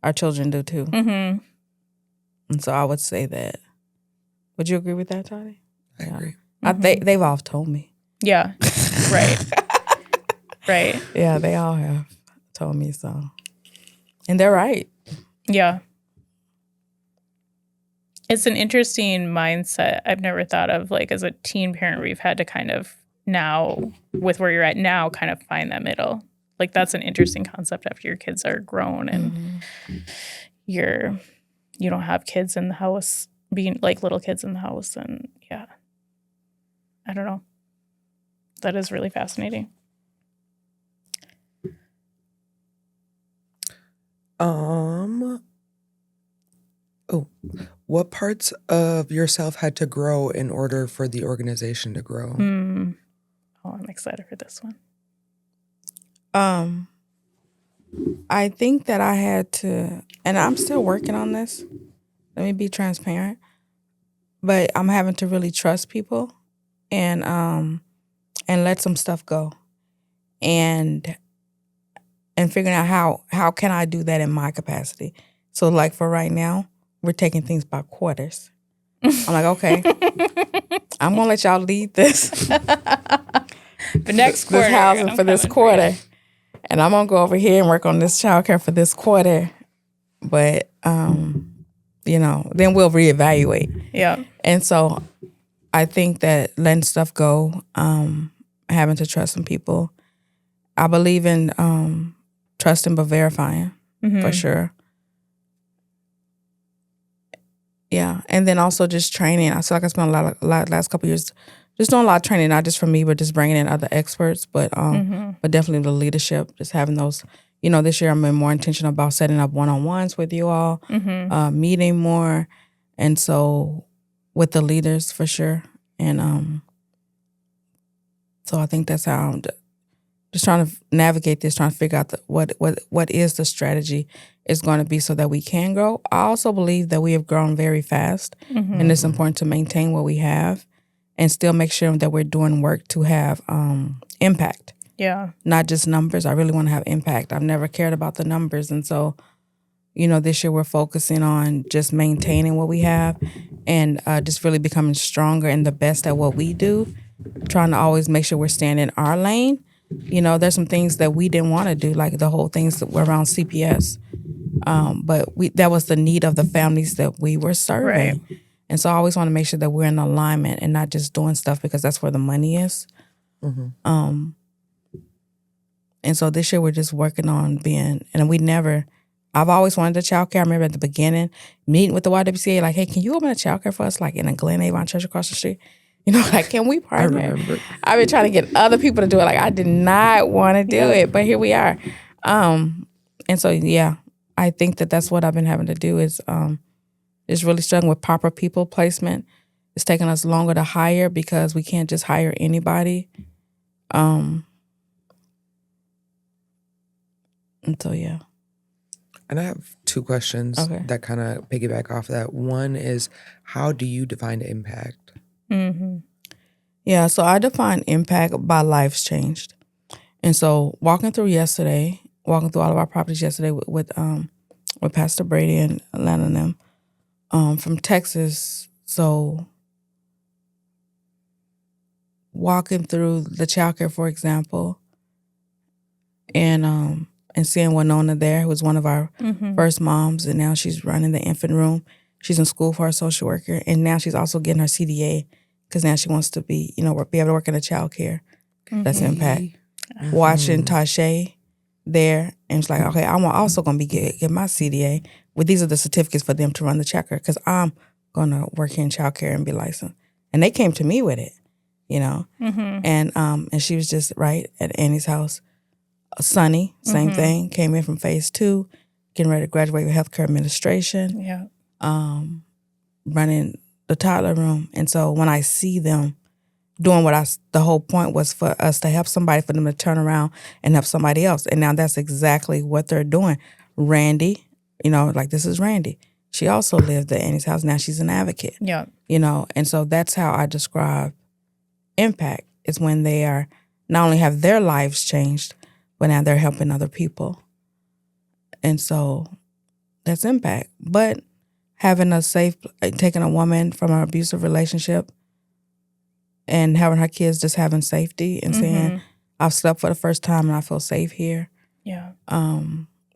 our children do too. And so I would say that. Would you agree with that, Toddy? I agree. They've all told me. Yeah. Right. Right. Yeah, they all have told me so. And they're right. Yeah. It's an interesting mindset I've never thought of, like, as a teen parent, where you've had to kind of now, with where you're at now, kind of find that middle. Like, that's an interesting concept after your kids are grown and you don't have kids in the house, being like little kids in the house. And yeah, I don't know. That is really fascinating. What parts of yourself had to grow in order for the organization to grow? Oh, I'm excited for this one. I think that I had to, and I'm still working on this. Let me be transparent. But I'm having to really trust people and let some stuff go. And figuring out how can I do that in my capacity. So like for right now, we're taking things by quarters. I'm like, okay, I'm gonna let y'all lead this. The next quarter. This housing for this quarter. And I'm gonna go over here and work on this childcare for this quarter. But then we'll reevaluate. Yeah. And so I think that letting stuff go, having to trust some people. I believe in trusting but verifying for sure. Yeah, and then also just training. I feel like I spent a lot last couple of years just doing a lot of training, not just for me, but just bringing in other experts, but definitely the leadership, just having those. This year I'm been more intentional about setting up one-on-ones with you all, meeting more, and so with the leaders for sure. And so I think that's how I'm just trying to navigate this, trying to figure out what is the strategy is going to be so that we can grow. I also believe that we have grown very fast, and it's important to maintain what we have and still make sure that we're doing work to have impact. Yeah. Not just numbers. I really want to have impact. I've never cared about the numbers. And so, this year we're focusing on just maintaining what we have and just really becoming stronger and the best at what we do, trying to always make sure we're staying in our lane. There's some things that we didn't want to do, like the whole things that were around CPS. But that was the need of the families that we were serving. Right. And so I always want to make sure that we're in alignment and not just doing stuff because that's where the money is. And so this year we're just working on being, and I've always wanted a childcare. I remember at the beginning meeting with the YWCA, like, hey, can you open a childcare for us, like in a Glen Avon church across the street? Can we partner? I remember. I've been trying to get other people to do it. Like, I did not want to do it, but here we are. And so, yeah, I think that that's what I've been having to do is really struggling with proper people placement. It's taking us longer to hire because we can't just hire anybody. And so, yeah. And I have two questions that kind of piggyback off that. One is, how do you define impact? Yeah, so I define impact by lives changed. And so walking through all of our properties yesterday with Pastor Brady and Atlanta and them from Texas. So walking through the childcare, for example, and seeing Winona there, who was one of our first moms, and now she's running the infant room. She's in school for a social worker, and now she's also getting her CDA because now she wants to be able to work in a childcare. That's impact. Watching Tashay there, and it's like, okay, I'm also going to get my CDA. These are the certificates for them to run the childcare because I'm going to work here in childcare and be licensed. And they came to me with it, and she was just right at Annie's house. Sunny, same thing, came in from phase 2, getting ready to graduate with healthcare administration. Yeah. Running the toddler room. And so when I see them doing the whole point was for us to help somebody, for them to turn around and help somebody else. And now that's exactly what they're doing. Randy, this is Randy. She also lived at Annie's house. Now she's an advocate. Yeah. And so that's how I describe impact, is when they are not only have their lives changed, but now they're helping other people. And so that's impact. But having a safe, taking a woman from an abusive relationship and having her kids just having safety and saying, I've slept for the first time and I feel safe here. Yeah.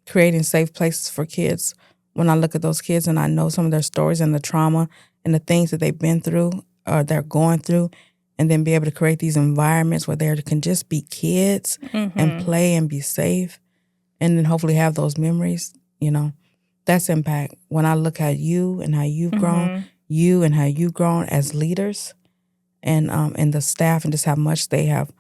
Creating safe places for kids. When I look at those kids and I know some of their stories and the trauma and the things that they've been through or they're going through, and then be able to create these environments where they can just be kids and play and be safe, and then hopefully have those memories, that's impact. When I look at you and how you've grown, you and how you've grown as leaders and the staff and just how much they have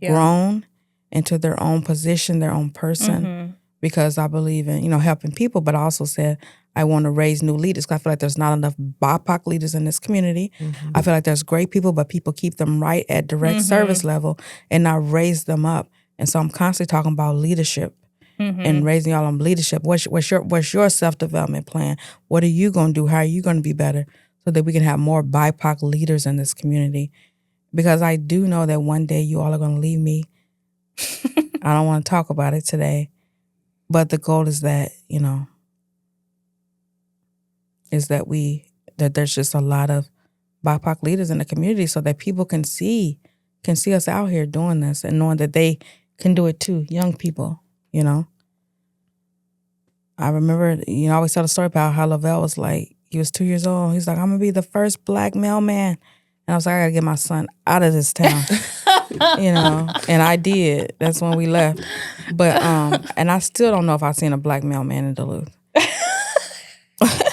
grown into their own position, their own person, because I believe in, helping people, but I also said I want to raise new leaders because I feel like there's not enough BIPOC leaders in this community. I feel like there's great people, but people keep them right at direct service level and not raise them up. And so I'm constantly talking about leadership and raising y'all on leadership. What's your self-development plan? What are you going to do? How are you going to be better so that we can have more BIPOC leaders in this community? Because I do know that one day you all are going to leave me. I don't want to talk about it today, but the goal is that, that there's just a lot of BIPOC leaders in the community so that people can see us out here doing this and knowing that they can do it too. Young people, I remember, I always tell the story about how Lavelle was like, he was 2 years old. He's like, I'm going to be the first black mailman. And I was like, I got to get my son out of this town, and I did. That's when we left. But, and I still don't know if I've seen a black mailman in Duluth. I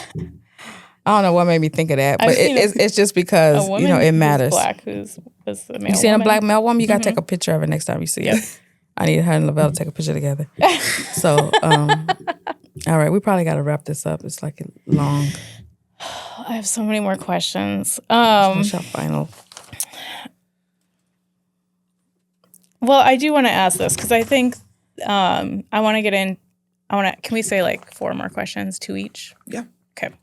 don't know what made me think of that, but it's just because, it matters. Black was the mail You seen woman. a black mail woman? You got to take a picture of her next time you see her. I need her and Lavelle to take a picture together. So, all right, we probably got to wrap this up. It's like long. I have so many more questions. What's your final? Well, I do want to ask this because I think I want to get in. Can we say like 4 more questions, 2 each? Yeah. Okay.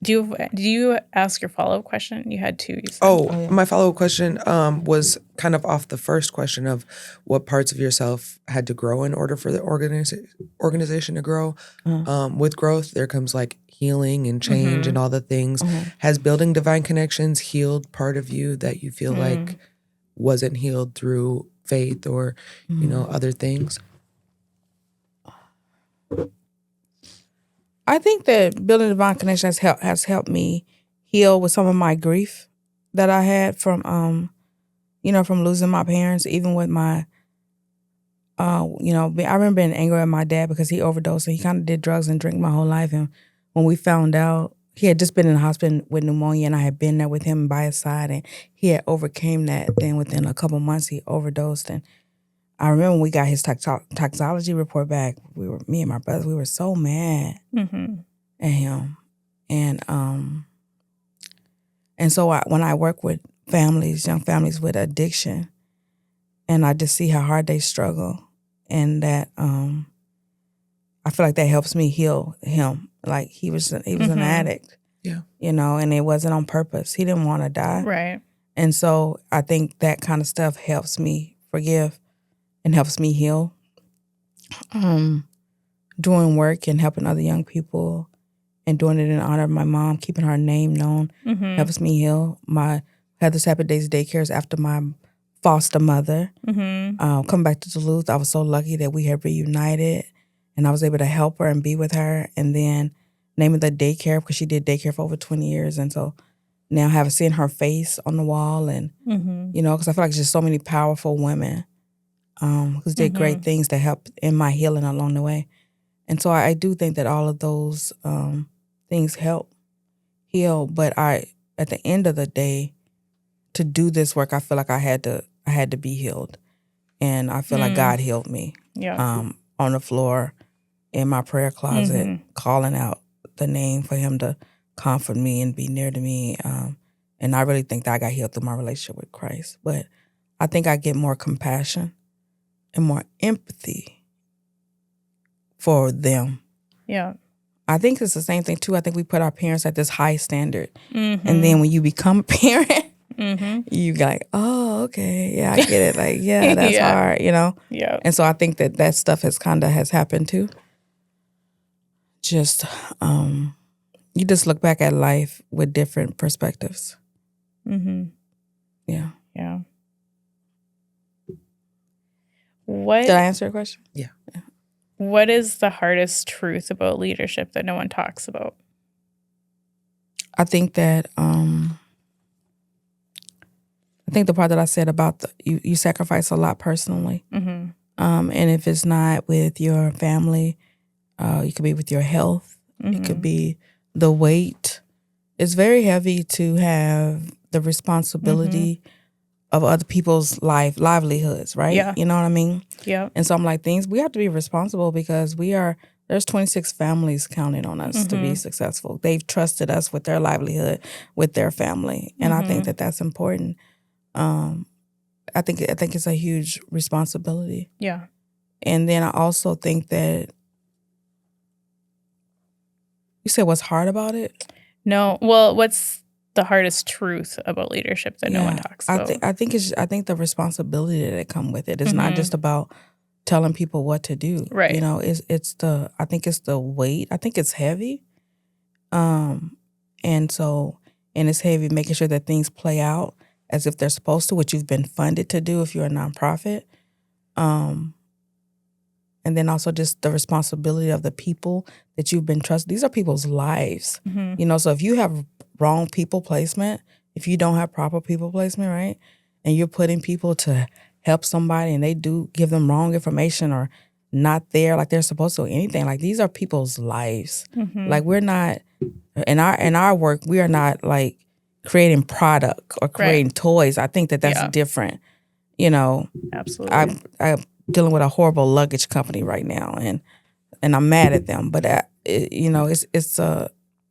Do you ask your follow-up question? You had 2. You said. My follow-up question was kind of off the first question of what parts of yourself had to grow in order for the organization to grow. With growth, there comes like healing and change and all the things. Has building divine connections healed part of you that you feel like wasn't healed through faith or, other things? I think that building divine connection has helped me heal with some of my grief that I had from from losing my parents. Even with my, I remember being angry at my dad because he overdosed and he kind of did drugs and drink my whole life. And when we found out, he had just been in the hospital with pneumonia, and I had been there with him by his side, and he had overcame that. Then within a couple months, he overdosed, and I remember when we got his toxicology report back, me and my brothers, we were so mad at him. And so when I work with young families with addiction, and I just see how hard they struggle, and that I feel like that helps me heal him. Like he was an addict, and it wasn't on purpose. He didn't want to die. Right. And so I think that kind of stuff helps me forgive and helps me heal. Doing work and helping other young people and doing it in honor of my mom, keeping her name known, helps me heal. My Heather's Happy Days daycare is after my foster mother. Coming back to Duluth, I was so lucky that we had reunited and I was able to help her and be with her. And then naming the daycare because she did daycare for over 20 years. And so now seeing her face on the wall and, because I feel like there's just so many powerful women who did great things that helped in my healing along the way. And so I do think that all of those things help heal. But at the end of the day, to do this work, I feel like I had to be healed. And I feel like God healed me on the floor in my prayer closet, calling out the name for him to comfort me and be near to me. And I really think that I got healed through my relationship with Christ. But I think I get more compassion and more empathy for them. Yeah. I think it's the same thing, too. I think we put our parents at this high standard. And then when you become a parent, you like, oh, okay, yeah, I get it. Like, yeah, that's hard, Yeah. And so I think that stuff has happened, too. Just you just look back at life with different perspectives. Mm-hmm. Yeah. Yeah. Did I answer your question? Yeah. What is the hardest truth about leadership that no one talks about? I think that the part that I said about you sacrifice a lot personally. Mm-hmm. And if it's not with your family, it could be with your health. Mm-hmm. It could be the weight. It's very heavy to have the responsibility of other people's livelihoods, right? Yeah. You know what I mean? Yeah. And so I'm like, we have to be responsible because there's 26 families counting on us to be successful. They've trusted us with their livelihood, with their family. And I think that that's important. I think it's a huge responsibility. Yeah. And then I also think that you said what's hard about it? No. Well, what's the hardest truth about leadership that no one talks about? I think the responsibility that come with it is not just about telling people what to do. Right. You know, I think it's the weight. I think it's heavy. And it's heavy making sure that things play out as if they're supposed to, which you've been funded to do if you're a nonprofit. And then also just the responsibility of the people that you've been trusted. These are people's lives. You know, so if you have wrong people placement, if you don't have proper people placement, right, and you're putting people to help somebody and they do give them wrong information or not there like they're supposed to, or anything, like these are people's lives. Like we're not, in our work, we are not like creating product or creating toys. I think that that's different. You know, absolutely. I'm dealing with a horrible luggage company right now, and I'm mad at them. But you know,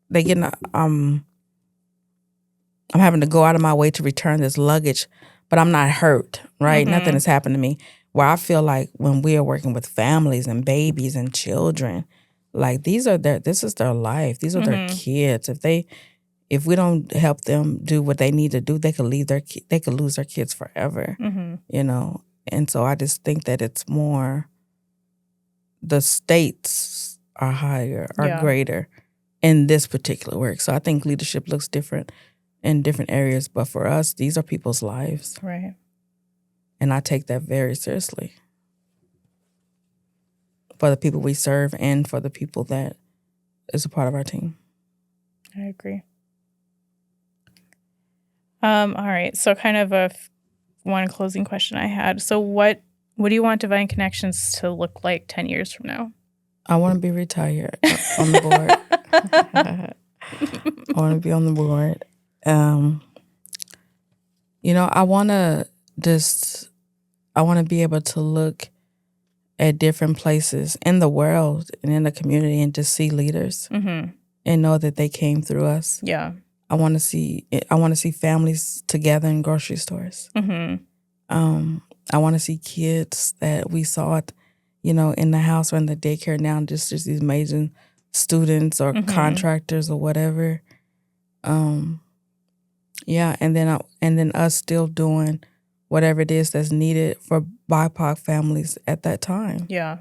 they getting I'm having to go out of my way to return this luggage, but I'm not hurt, right? Nothing has happened to me. Where I feel like when we are working with families and babies and children, like this is their life. These are their kids. If we don't help them do what they need to do, they could lose their kids forever. You know, and so I just think that it's more the stakes are higher, are greater in this particular work. So I think leadership looks different in different areas, but for us, these are people's lives. Right. And I take that very seriously. For the people we serve and for the people that is a part of our team. I agree. All right. So kind of one closing question I had. So what do you want Divine Konnections to look like 10 years from now? I want to be retired on the board. I want to be on the board. You know, I want to be able to look at different places in the world and in the community and just see leaders and know that they came through us. Yeah. I want to see families together in grocery stores. I want to see kids that we saw, you know, in the house or in the daycare now, just these amazing students or contractors or whatever. Yeah, and then us still doing whatever it is that's needed for BIPOC families at that time. Yeah.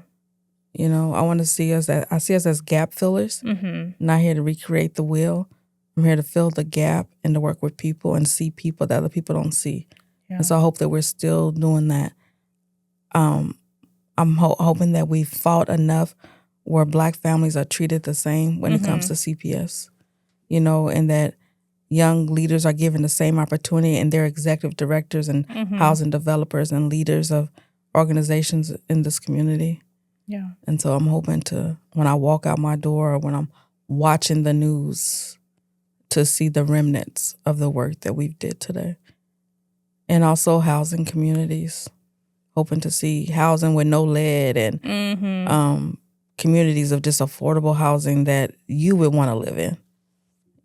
You know, I see us as gap fillers. Not here to recreate the wheel. I'm here to fill the gap and to work with people and see people that other people don't see. Yeah. And so I hope that we're still doing that. I'm hoping that we fought enough where Black families are treated the same when it comes to CPS. You know, and that young leaders are given the same opportunity, and they're executive directors and housing developers and leaders of organizations in this community. Yeah. And so I'm hoping when I walk out my door or when I'm watching the news, to see the remnants of the work that we did today. And also housing communities, hoping to see housing with no lead and communities of just affordable housing that you would want to live in,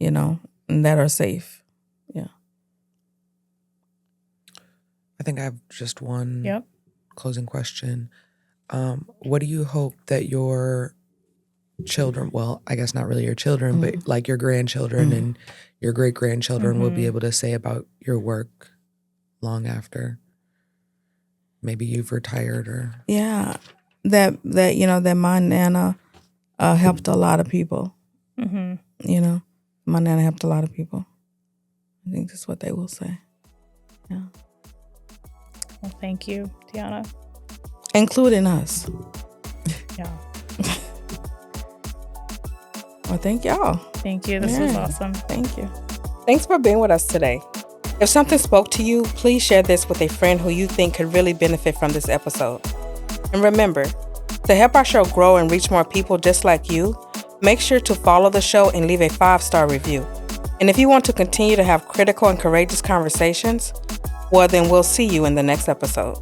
you know, and that are safe. Yeah. I think I have just one closing question. What do you hope that your children, well, I guess not really your children, but like your grandchildren and your great-grandchildren will be able to say about your work long after maybe you've retired or... Yeah, that you know, that my Nana helped a lot of people. you know, my nana helped a lot of people. I think that's what they will say. Yeah. Well, thank you, Deyona. Including us. Yeah. Well, thank y'all. Thank you. This was awesome. Thank you. Thanks for being with us today. If something spoke to you, please share this with a friend who you think could really benefit from this episode. And remember, to help our show grow and reach more people just like you, make sure to follow the show and leave a 5-star review. And if you want to continue to have critical and courageous conversations, well, then we'll see you in the next episode.